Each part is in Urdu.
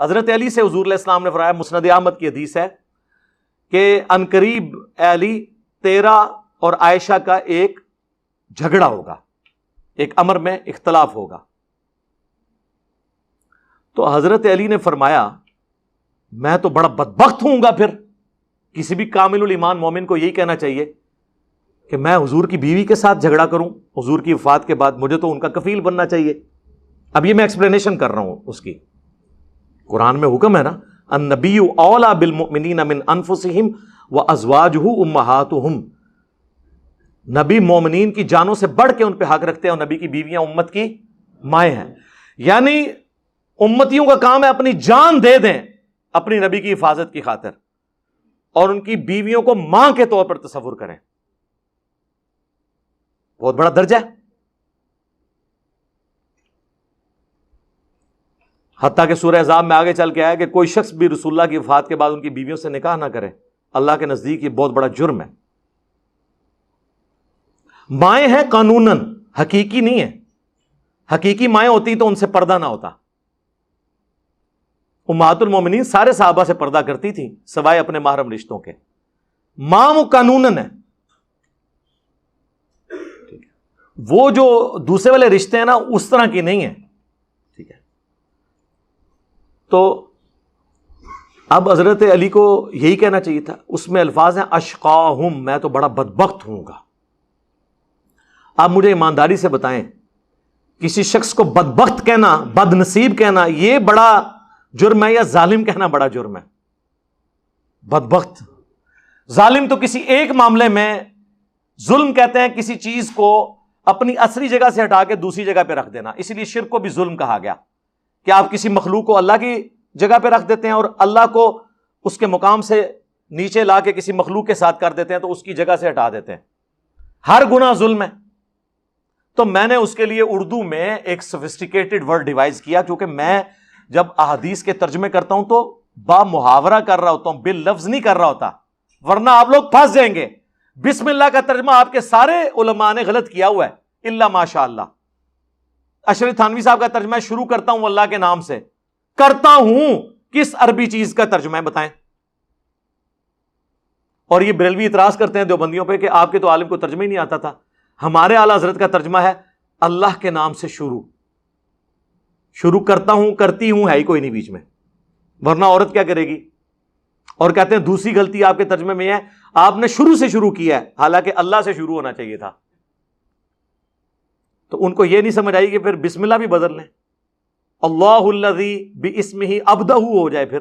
حضرت علی سے حضور علیہ السلام نے فرمایا، مسند احمد کی حدیث ہے کہ عنقریب اے علی تیرا اور عائشہ کا ایک جھگڑا ہوگا، ایک امر میں اختلاف ہوگا۔ تو حضرت علی نے فرمایا میں تو بڑا بدبخت ہوں گا، پھر کسی بھی کامل الایمان مومن کو یہی کہنا چاہیے کہ میں حضور کی بیوی کے ساتھ جھگڑا کروں حضور کی وفات کے بعد، مجھے تو ان کا کفیل بننا چاہیے۔ اب یہ میں ایکسپلینیشن کر رہا ہوں اس کی، قرآن میں حکم ہے نا، النبی اولیٰ بالمؤمنین من انفسہم وازواجہ امہاتہم، نبی مومنین کی جانوں سے بڑھ کے ان پہ حق رکھتے ہیں، اور نبی کی بیویاں امت کی مائیں ہیں، یعنی امتیوں کا کام ہے اپنی جان دے دیں اپنی نبی کی حفاظت کی خاطر، اور ان کی بیویوں کو ماں کے طور پر تصور کریں، بہت بڑا درجہ ہے۔ حتیٰ کہ سورہ احزاب میں آگے چل کے آیا کہ کوئی شخص بھی رسول اللہ کی وفات کے بعد ان کی بیویوں سے نکاح نہ کرے، اللہ کے نزدیک یہ بہت بڑا جرم ہے۔ مائیں ہیں قانوناً، حقیقی نہیں ہے، حقیقی مائیں ہوتی تو ان سے پردہ نہ ہوتا۔ امہات المومنین سارے صحابہ سے پردہ کرتی تھیں سوائے اپنے محرم رشتوں کے، ماں وہ قانوناً ہے۔ وہ جو دوسرے والے رشتے ہیں نا اس طرح کی نہیں ہے، ٹھیک ہے۔ تو اب حضرت علی کو یہی کہنا چاہیے تھا، اس میں الفاظ ہیں اشقاہم، میں تو بڑا بدبخت ہوں گا۔ آپ مجھے ایمانداری سے بتائیں، کسی شخص کو بدبخت کہنا، بد نصیب کہنا، یہ بڑا جرم ہے یا ظالم کہنا بڑا جرم ہے؟ بدبخت، ظالم تو کسی ایک معاملے میں ظلم کہتے ہیں کسی چیز کو اپنی اصلی جگہ سے ہٹا کے دوسری جگہ پہ رکھ دینا، اسی لیے شرک کو بھی ظلم کہا گیا کہ آپ کسی مخلوق کو اللہ کی جگہ پہ رکھ دیتے ہیں اور اللہ کو اس کے مقام سے نیچے لا کے کسی مخلوق کے ساتھ کر دیتے ہیں تو اس کی جگہ سے ہٹا دیتے ہیں۔ ہر گناہ ظلم ہے۔ تو میں نے اس کے لیے اردو میں ایک سوفسٹیکیٹڈ ورڈ ڈیوائز کیا، کیونکہ میں جب احادیث کے ترجمے کرتا ہوں تو با محاورہ کر رہا ہوتا ہوں، باللفظ نہیں کر رہا ہوتا، ورنہ آپ لوگ پھنس جائیں گے۔ بسم اللہ کا ترجمہ آپ کے سارے علماء نے غلط کیا ہوا ہے الا ماشاء اللہ۔ اشرف تھانوی صاحب کا ترجمہ شروع کرتا ہوں اللہ کے نام سے، کرتا ہوں کس عربی چیز کا ترجمہ ہے بتائیں؟ اور یہ بریلوی اعتراض کرتے ہیں دیوبندیوں پہ کہ آپ کے تو عالم کو ترجمہ ہی نہیں آتا تھا۔ ہمارے اعلیٰ حضرت کا ترجمہ ہے اللہ کے نام سے شروع کرتا ہوں، کرتی ہوں ہے ہی کوئی نہیں بیچ میں، ورنہ عورت کیا کرے گی؟ اور کہتے ہیں دوسری غلطی آپ کے ترجمے میں ہے، آپ نے شروع سے شروع کیا ہے، حالانکہ اللہ سے شروع ہونا چاہیے تھا۔ تو ان کو یہ نہیں سمجھ آئی کہ پھر بسم اللہ بھی بدل لیں، اللہ الذی باسمہ ابدہ ہو جائے، پھر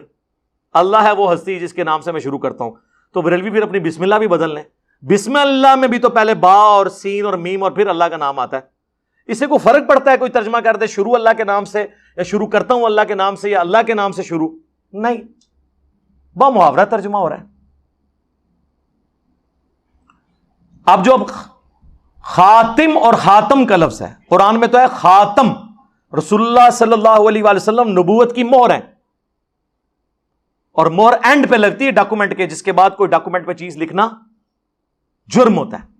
اللہ ہے وہ ہستی جس کے نام سے میں شروع کرتا ہوں۔ تو بریلوی پھر اپنی بسم اللہ بھی بدل لیں، بسم اللہ میں بھی تو پہلے با اور سین اور میم اور پھر اللہ کا نام آتا ہے۔ اسے کوئی فرق پڑتا ہے کوئی ترجمہ کر دے شروع اللہ کے نام سے یا شروع کرتا ہوں اللہ کے نام سے یا اللہ کے نام سے شروع؟ نہیں، با محاورہ ترجمہ ہو رہا ہے۔ اب جو خاتم اور خاتم کا لفظ ہے قرآن میں تو ہے خاتم، رسول اللہ صلی اللہ علیہ وآلہ وسلم نبوت کی مہر ہے، اور مہر اینڈ پہ لگتی ہے ڈاکومنٹ کے، جس کے بعد کوئی ڈاکومنٹ پہ چیز لکھنا جرم ہوتا ہے۔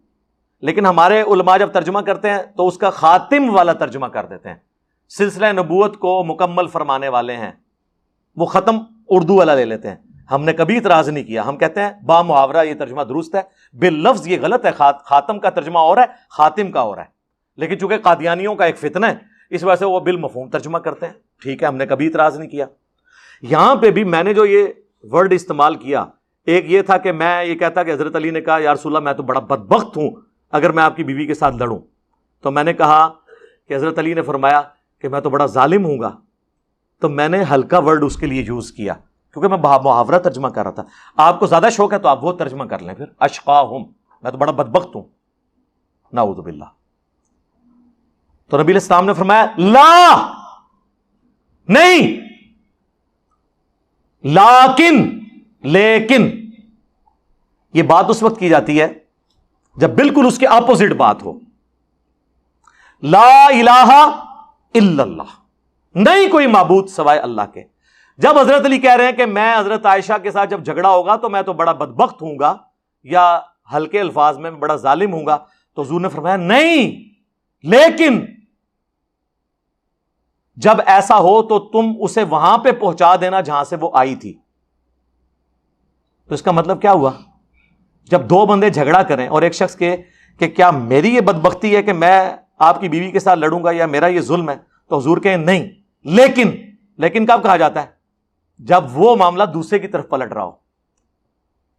لیکن ہمارے علماء جب ترجمہ کرتے ہیں تو اس کا خاتم والا ترجمہ کر دیتے ہیں، سلسلہ نبوت کو مکمل فرمانے والے ہیں، وہ ختم اردو والا لے لیتے ہیں۔ ہم نے کبھی اعتراض نہیں کیا، ہم کہتے ہیں با محاورہ یہ ترجمہ درست ہے، باللفظ یہ غلط ہے، خاتم کا ترجمہ اور ہے، خاتم کا اور ہے۔ لیکن چونکہ قادیانیوں کا ایک فتنہ ہے اس وجہ سے وہ بالمفہوم ترجمہ کرتے ہیں، ٹھیک ہے، ہم نے کبھی اعتراض نہیں کیا۔ یہاں پہ بھی میں نے جو یہ ورڈ استعمال کیا، ایک یہ تھا کہ میں یہ کہتا کہ حضرت علی نے کہا یا رسول اللہ میں تو بڑا بدبخت ہوں اگر میں آپ کی بیوی کے ساتھ لڑوں، تو میں نے کہا کہ حضرت علی نے فرمایا کہ میں تو بڑا ظالم ہوں گا، تو میں نے ہلکا ورڈ اس کے لیے یوز کیا کیونکہ میں محاورہ ترجمہ کر رہا تھا۔ آپ کو زیادہ شوق ہے تو آپ وہ ترجمہ کر لیں، پھر اشقاہم، میں تو بڑا بدبخت ہوں، نعوذ باللہ۔ تو نبی علیہ السلام نے فرمایا لا، نہیں، لیکن یہ بات اس وقت کی جاتی ہے جب بالکل اس کے اپوزٹ بات ہو۔ لا الہ الا اللہ، نہیں کوئی معبود سوائے اللہ کے۔ جب حضرت علی کہہ رہے ہیں کہ میں حضرت عائشہ کے ساتھ جب جھگڑا ہوگا تو میں تو بڑا بدبخت ہوں گا، یا ہلکے الفاظ میں بڑا ظالم ہوں گا، تو حضور نے فرمایا نہیں، لیکن جب ایسا ہو تو تم اسے وہاں پہ پہنچا دینا جہاں سے وہ آئی تھی. تو اس کا مطلب کیا ہوا؟ جب دو بندے جھگڑا کریں اور ایک شخص کے کہ کیا میری یہ بدبختی ہے کہ میں آپ کی بیوی کے ساتھ لڑوں گا یا میرا یہ ظلم ہے، تو حضور کہیں نہیں، لیکن کب کہا جاتا ہے؟ جب وہ معاملہ دوسرے کی طرف پلٹ رہا ہو.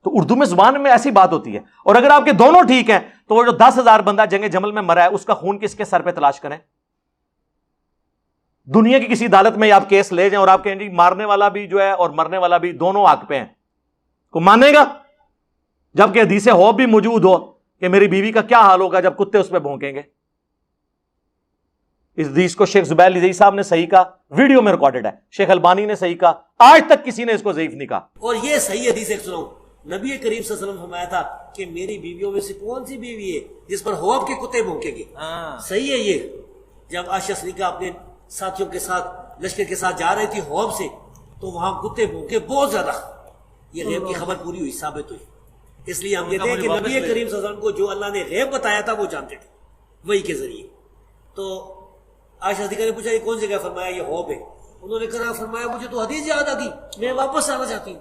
تو اردو میں زبان میں ایسی بات ہوتی ہے. اور اگر آپ کے دونوں ٹھیک ہیں تو وہ جو 10,000 بندہ جنگ جمل میں مرا ہے اس کا خون کس کے سر پہ تلاش کریں؟ دنیا کی کسی عدالت میں آپ کیس لے جائیں اور آپ کہیں جی مارنے والا بھی جو ہے اور مرنے والا بھی دونوں حق پہ ہیں، کو مانے گا؟ جبکہ حدیث ہو بھی موجود ہو کہ میری بیوی کا کیا حال ہوگا جب کتے اس پہ بھونکیں گے. اس حدیث کو شیخ زبیر لذیذ صاحب نے صحیح کہا، ویڈیو میں ریکارڈڈ ہے. شیخ البانی نے صحیح کہا، آج تک کسی نے اس کو ضعیف نہیں کہا. اور یہ صحیح حدیث ایک سناؤں، نبی کریم صلی اللہ علیہ وسلم فرمایا تھا کہ میری بیویوں میں سے کون سی بیوی ہے جس پر ہواب کے کتے بھونکیں گے؟ صحیح ہے یہ. جب عائشہ صدیقہ اپنے ساتھیوں کے ساتھ لشکر کے ساتھ جا رہی تھی ہواب سے، تو وہاں کتے بھونکے بہت زیادہ. یہ غیب کی خبر پوری ہوئی، ثابت ہوئی. اس لیے ہم کہتے ہیں کہ نبی کریم صلی اللہ علیہ وسلم کو جو اللہ نے غیب بتایا تھا وہ جانتے تھے وہی کے ذریعے. تو عائشہ صدیقہ نے پوچھا یہ کون سی جگہ؟ فرمایا یہ ہواب ہے. انہوں نے کہا فرمایا مجھے تو حدیث یاد آ گئی، میں واپس آنا چاہتی ہوں.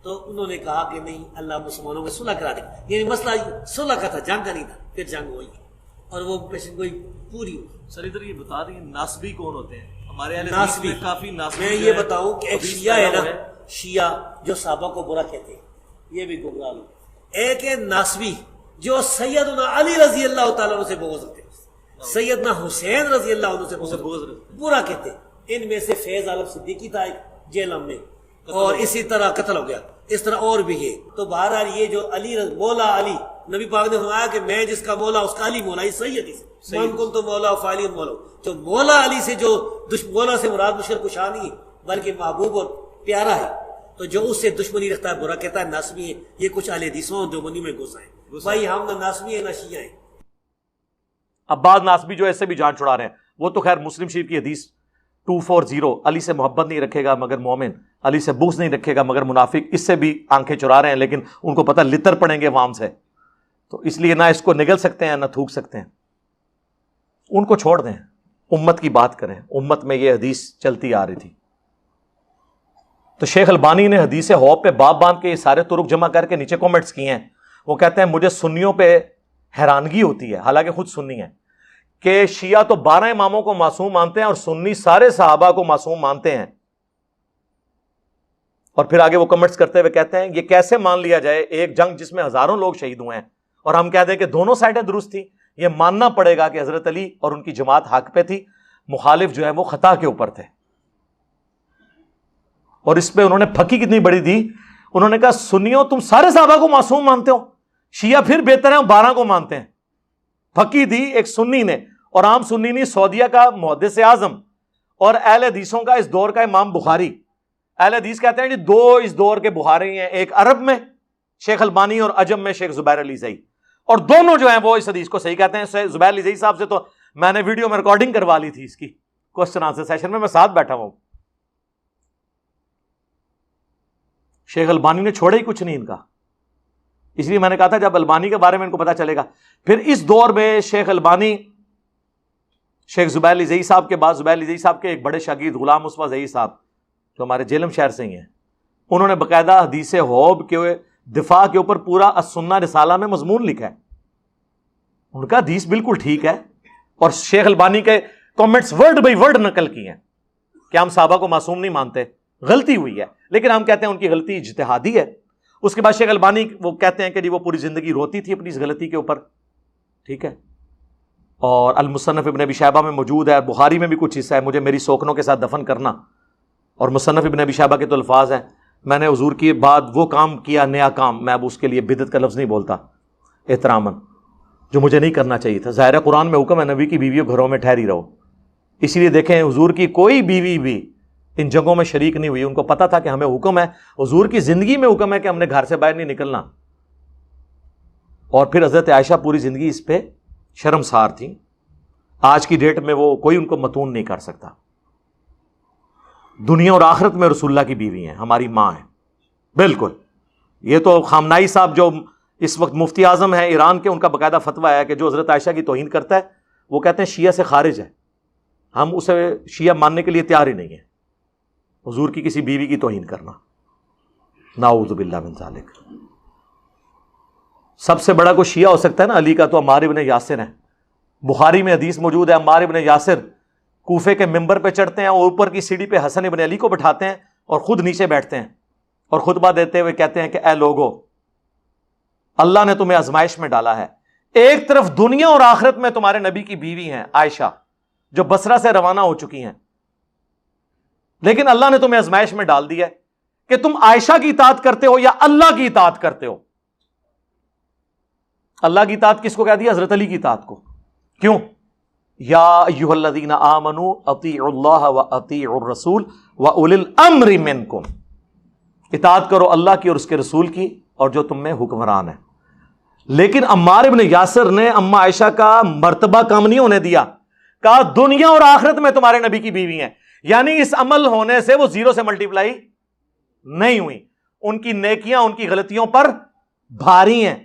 تو انہوں نے کہا کہ نہیں، اللہ مسلمانوں میں صلح کرا دے. یعنی مسئلہ صلح کا تھا، جنگ کا نہیں تھا. پھر جنگ ہوئی اور وہ پیشن گوئی پوری ہوئی. سر ادھر یہ بتا دیں ناسبی کون ہوتے ہیں؟ ہمارے اہل ناسبی حدیث میں کافی ناسبی. میں یہ بتاؤں کہ ایک شیعہ ہے نا، شیعہ جو صحابہ کو برا کہتے ہیں، یہ بھی گمراہ لوگ. ایک ہے ناسبی جو سیدنا علی رضی اللہ تعالیٰ عنہ سے بغض رکھتے ہیں، سیدنا حسین رضی اللہ عنہ سے بغض برا کہتے ہیں. ان میں سے فیض عالم صدیقی تھا ایک جیلم میں، اور اسی طرح قتل ہو گیا. اس طرح اور بھی ہے. تو بہرحال یہ جو علی مولا علی، نبی پاک نے فرمایا کہ میں جس کا مولا اس کا علی مولا. یہ صحیح حدیث ہے. من کن تو مولا فعلی مولا. جو مولا علی سے جو مولا سے مراد مشکل کشا نہیں ہے بلکہ محبوب اور پیارا ہے. تو جو اس سے دشمنی رکھتا ہے، برا کہتا ہے، ناسبی ہے. یہ کچھ اہل حدیثوں دیوبندی میں گھس آئے. بھائی ہم نہ ناسبی ہیں نہ شیعہ ہیں. اب بعض ناسبی جو ایسے بھی جان چھڑا رہے ہیں، وہ تو خیر مسلم شریف کی حدیث 240 علی سے محبت نہیں رکھے گا مگر مومن، علی سے بغض نہیں رکھے گا مگر منافق، اس سے بھی آنکھیں چرا رہے ہیں. لیکن ان کو پتہ لتر پڑیں گے عوام سے، تو اس لیے نہ اس کو نگل سکتے ہیں نہ تھوک سکتے ہیں. ان کو چھوڑ دیں، امت کی بات کریں. امت میں یہ حدیث چلتی آ رہی تھی. تو شیخ البانی نے حدیث ہواب پہ باب باندھ کے یہ سارے طرق جمع کر کے نیچے کومنٹس کیے ہیں. وہ کہتے ہیں مجھے سنیوں پہ حیرانگی ہوتی ہے، حالانکہ خود سنی ہے، کہ شیعہ تو 12 اماموں کو معصوم مانتے ہیں اور سنی سارے صحابہ کو معصوم مانتے ہیں. اور پھر آگے وہ کمنٹس کرتے ہوئے کہتے ہیں یہ کیسے مان لیا جائے ایک جنگ جس میں ہزاروں لوگ شہید ہوئے ہیں اور ہم کہتے ہیں کہ دونوں سائڈیں درست تھی. یہ ماننا پڑے گا کہ حضرت علی اور ان کی جماعت حق پہ تھی، مخالف جو ہے وہ خطا کے اوپر تھے. اور اس پہ انہوں نے پھکی کتنی بڑی دی. انہوں نے کہا سنیوں تم سارے صحابہ کو معصوم مانتے ہو، شیعہ پھر بہتر ہیں 12 کو مانتے ہیں. پھکی دی ایک سنی نے، اور عام سنی نہیں، سعودیہ کا محدث اعظم اور اہل حدیثوں کا اس دور کا امام بخاری. اہل حدیث کہتے ہیں جی 2 اس دور کے بخاری ہیں، ایک عرب میں شیخ البانی اور عجم میں شیخ زبیر علی زئی، اور دونوں جو ہیں وہ اس حدیث کو صحیح کہتے ہیں. زبیر علی زئی صاحب سے تو میں نے ویڈیو میں ریکارڈنگ کروا لی تھی اس کی کوسچن آنسر سیشن میں ساتھ بیٹھا ہوں. شیخ البانی نے چھوڑا ہی کچھ نہیں ان کا. اس لیے میں نے کہا تھا جب البانی کے بارے میں ان کو پتا چلے گا. پھر اس دور میں شیخ البانی شیخ زبیر علی زئی صاحب کے بعد زبیر علی زئی صاحب کے ایک بڑے شاگرد غلام مصطفیٰ زئی صاحب جو ہمارے جیلم شہر سے ہی ہیں، انہوں نے باقاعدہ حدیث ہواب کے دفاع کے اوپر پورا السنہ رسالہ میں مضمون لکھا ہے. ان کا حدیث بالکل ٹھیک ہے، اور شیخ البانی کے کامنٹس ورڈ بائی ورڈ نقل کی ہیں کہ ہم صحابہ کو معصوم نہیں مانتے، غلطی ہوئی ہے، لیکن ہم کہتے ہیں ان کی غلطی اجتہادی ہے. اس کے بعد شیخ البانی وہ کہتے ہیں کہ جی وہ پوری زندگی روتی تھی اپنی اس غلطی کے اوپر. ٹھیک ہے، اور المصنف ابن ابی شیبہ میں موجود ہے، بخاری میں بھی کچھ حصہ ہے، مجھے میری سوکنوں کے ساتھ دفن کرنا. اور مصنف ابن ابی شیبہ کے تو الفاظ ہیں، میں نے حضور کی بعد وہ کام کیا، نیا کام، میں اب اس کے لیے بدعت کا لفظ نہیں بولتا احتراماً، جو مجھے نہیں کرنا چاہیے تھا. ظاہر قرآن میں حکم ہے نبی کی بیویوں گھروں میں ٹھہری رہو. اسی لیے دیکھیں حضور کی کوئی بیوی بھی ان جنگوں میں شریک نہیں ہوئی. ان کو پتا تھا کہ ہمیں حکم ہے، حضور کی زندگی میں حکم ہے کہ ہم نے گھر سے باہر نہیں نکلنا. اور پھر حضرت عائشہ پوری زندگی اس پہ شرمسار تھیں. آج کی ڈیٹ میں وہ کوئی ان کو متون نہیں کر سکتا. دنیا اور آخرت میں رسول اللہ کی بیوی ہیں، ہماری ماں ہیں بالکل. یہ تو خامنائی صاحب جو اس وقت مفتی اعظم ہیں ایران کے، ان کا باقاعدہ فتویٰ ہے کہ جو حضرت عائشہ کی توہین کرتا ہے وہ کہتے ہیں شیعہ سے خارج ہے. ہم اسے شیعہ ماننے کے لیے تیار ہی نہیں ہیں. حضور کی کسی بیوی کی توہین کرنا، نعوذ باللہ من ذالک. سب سے بڑا کوئی شیعہ ہو سکتا ہے نا علی کا تو عمار ابن یاسر ہے. بخاری میں حدیث موجود ہے، عمار ابن یاسر کوفے کے ممبر پہ چڑھتے ہیں اور اوپر کی سیڑھی پہ حسن ابن علی کو بٹھاتے ہیں اور خود نیچے بیٹھتے ہیں اور خطبہ دیتے ہوئے کہتے ہیں کہ اے لوگو، اللہ نے تمہیں آزمائش میں ڈالا ہے. ایک طرف دنیا اور آخرت میں تمہارے نبی کی بیوی ہیں عائشہ جو بصرہ سے روانہ ہو چکی ہیں، لیکن اللہ نے تمہیں آزمائش میں ڈال دیا ہے کہ تم عائشہ کی اطاعت کرتے ہو یا اللہ کی اطاعت کرتے ہو. اللہ کی اطاعت کس کو کہہ دیا؟ حضرت علی کی اطاعت کو. کیوں؟ یا ایھا الذین آمنوا اطیعوا اللہ واطیعوا الرسول واولی الامر منکم. اطاعت کرو اللہ کی اور اس کے رسول کی اور جو تم میں حکمران ہے. لیکن عمار ابن یاسر نے اما عائشہ کا مرتبہ کم نہیں ہونے دیا، کہا دنیا اور آخرت میں تمہارے نبی کی بیوی ہیں. یعنی اس عمل ہونے سے وہ زیرو سے ملٹیپلائی نہیں ہوئی، ان کی نیکیاں ان کی غلطیوں پر بھاری ہیں.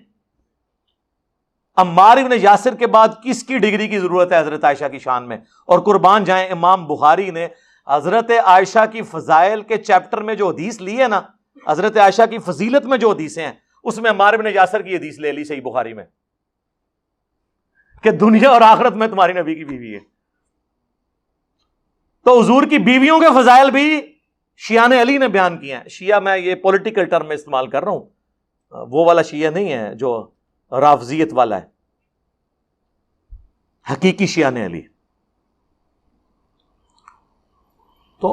عمار ابن یاسر کے بعد کس کی ڈگری کی ضرورت ہے حضرت عائشہ کی شان میں؟ اور قربان جائیں امام بخاری نے حضرت عائشہ کی فضائل کے چیپٹر میں جو حدیث لی ہے نا، حضرت عائشہ کی فضیلت میں جو حدیثیں ہیں اس میں عمار ابن یاسر کی حدیث لے لی صحیح بخاری میں کہ دنیا اور آخرت میں تمہاری نبی کی بیوی ہے. تو حضور کی بیویوں کے فضائل بھی شیعان علی نے بیان کیے ہیں. شیعہ میں یہ پولیٹیکل ٹرم میں استعمال کر رہا ہوں، وہ والا شیعہ نہیں ہے جو رافضیت والا ہے، حقیقی شیعان علی. تو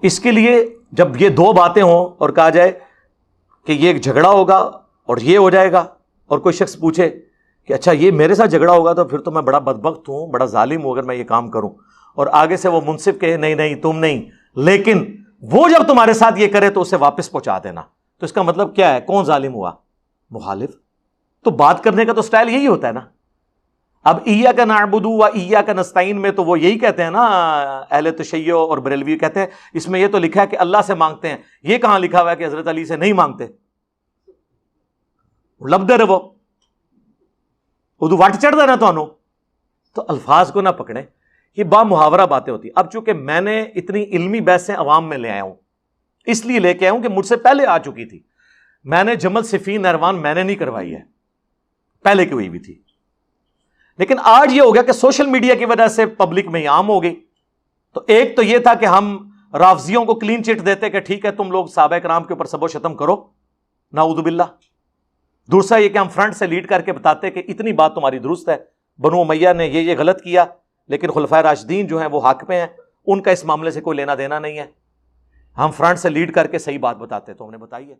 اس کے لیے جب یہ دو باتیں ہوں اور کہا جائے کہ یہ ایک جھگڑا ہوگا اور یہ ہو جائے گا، اور کوئی شخص پوچھے کہ اچھا یہ میرے ساتھ جھگڑا ہوگا تو پھر تو میں بڑا بدبخت ہوں، بڑا ظالم ہوں اگر میں یہ کام کروں، اور آگے سے وہ منصف کہے نہیں نہیں تم نہیں، لیکن وہ جب تمہارے ساتھ یہ کرے تو اسے واپس پہنچا دینا، تو اس کا مطلب کیا ہے؟ کون ظالم ہوا؟ مخالف. تو بات کرنے کا تو سٹائل یہی ہوتا ہے نا. اب ایاک نعبد و ایاک نستعین میں تو وہ یہی کہتے ہیں نا، اہل تشیع اور بریلوی کہتے ہیں اس میں یہ تو لکھا ہے کہ اللہ سے مانگتے ہیں، یہ کہاں لکھا ہوا ہے کہ حضرت علی سے نہیں مانگتے؟ لب دے رہو اردو وٹ چڑھ دینا تو الفاظ کو نہ پکڑیں، یہ با محاورہ باتیں ہوتی. اب چونکہ میں نے اتنی علمی بحثیں عوام میں لے آیا ہوں، اس لیے لے کے آیا ہوں کہ مجھ سے پہلے آ چکی تھی. میں نے جمل صفین نہروان میں نے نہیں کروائی ہے، پہلے کی ہوئی بھی تھی. لیکن آج یہ ہو گیا کہ سوشل میڈیا کی وجہ سے پبلک میں یہ عام ہو گئی. تو ایک تو یہ تھا کہ ہم رافضیوں کو کلین چٹ دیتے کہ ٹھیک ہے تم لوگ صحابہ کرام کے اوپر سب و شتم کرو، نعوذ باللہ. دوسرا یہ کہ ہم فرنٹ سے لیڈ کر کے بتاتے کہ اتنی بات تمہاری درست ہے، بنو امیہ نے یہ غلط کیا، لیکن خلفائے راشدین جو ہیں وہ حق پہ ہیں، ان کا اس معاملے سے کوئی لینا دینا نہیں ہے. ہم فرنٹ سے لیڈ کر کے صحیح بات بتاتے تو ہم نے بتائی ہے.